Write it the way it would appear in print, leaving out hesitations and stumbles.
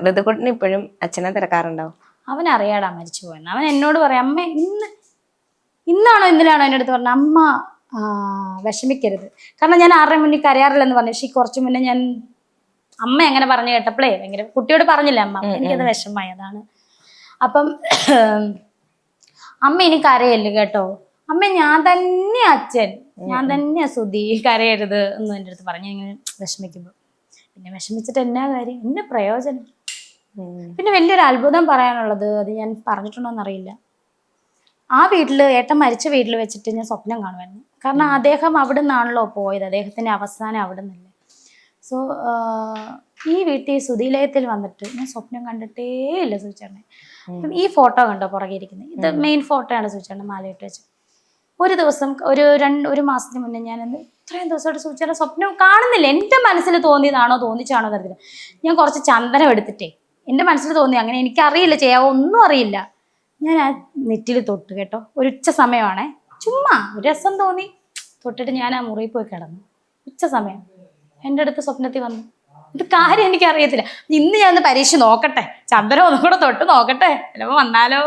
ഋതുക്കുട്ടന് ഇപ്പോഴും അച്ഛനെ തിരക്കാറുണ്ടാവും? അവനറിയാടാ മരിച്ചു പോയെന്ന്. അവൻ എന്നോട് പറയാം, അമ്മ ഇന്നാണോ ഇന്നലെയാണോ എൻ്റെ അടുത്ത് പറഞ്ഞത്, അമ്മ വിഷമിക്കരുത്. കാരണം ഞാൻ ആരുടെ മുന്നിൽ കരയാറില്ലെന്ന് പറഞ്ഞു. പക്ഷേ കുറച്ച് മുന്നേ ഞാൻ അമ്മ എങ്ങനെ പറഞ്ഞു കേട്ടപ്പോഴേ ഭയങ്കര, കുട്ടിയോട് പറഞ്ഞില്ല അമ്മ, എനിക്കത് വിഷമമായി. അതാണ്. അപ്പം അമ്മ ഇനി കരയല്ലേ കേട്ടോ, അമ്മ ഞാൻ തന്നെ അച്ഛൻ, ഞാൻ തന്നെയാ സുധി, കരയരുത് എന്ന് എൻ്റെ അടുത്ത് പറഞ്ഞു. ഇങ്ങനെ വിഷമിക്കുമ്പോൾ പിന്നെ വിഷമിച്ചിട്ട് എന്നാ കാര്യം, എന്നെ പ്രയോജനം. പിന്നെ വലിയൊരു അത്ഭുതം പറയാനുള്ളത്, അത് ഞാൻ പറഞ്ഞിട്ടുണ്ടോയെന്നറിയില്ല. ആ വീട്ടിൽ, ഏട്ടൻ മരിച്ച വീട്ടിൽ വെച്ചിട്ട് ഞാൻ സ്വപ്നം കാണുമായിരുന്നു. കാരണം അദ്ദേഹം അവിടെ നിന്നാണല്ലോ പോയത്, അദ്ദേഹത്തിൻ്റെ അവസാനം അവിടെ നിന്നല്ലേ. സോ ഈ വീട്ടിൽ സുധീലയത്തിൽ വന്നിട്ട് ഞാൻ സ്വപ്നം കണ്ടിട്ടേ ഇല്ല സൂചേട്ടനെ. അപ്പം ഈ ഫോട്ടോ കണ്ടോ പുറകെ ഇരിക്കുന്നത്, ഇത് മെയിൻ ഫോട്ടോ ആണ് സൂചേട്ടൻ മാലയിട്ട് വെച്ച്. ഒരു ദിവസം ഒരു മാസത്തിന് മുന്നേ ഞാൻ ഇത്രയും ദിവസമായിട്ട് സൂചേട്ടൻ സ്വപ്നം കാണുന്നില്ല. എൻ്റെ മനസ്സിൽ തോന്നിയതാണോ തോന്നിച്ചാണോ കരുതില്ല. ഞാൻ കുറച്ച് ചന്ദനം എടുത്തിട്ടേ എൻ്റെ മനസ്സിൽ തോന്നി, അങ്ങനെ എനിക്കറിയില്ല, ചെയ്യാവോ ഒന്നും അറിയില്ല. ഞാൻ ആ നെറ്റിൽ തൊട്ട് കേട്ടോ, ഒരു ഉച്ച സമയമാണേ, ചുമ്മാ ഒരു രസം തോന്നി തൊട്ടിട്ട് ഞാൻ ആ മുറിയിൽ പോയി കിടന്നു. ഉച്ച സമയം എൻ്റെ അടുത്ത് സ്വപ്നത്തിൽ വന്നു. ഇത് കാര്യം എനിക്കറിയത്തില്ല. ഇന്ന് ഞാൻ ഒന്ന് പരീക്ഷ നോക്കട്ടെ, ചന്ദനം ഒന്നും കൂടെ തൊട്ട് നോക്കട്ടെ, ചിലപ്പോൾ വന്നാലോ.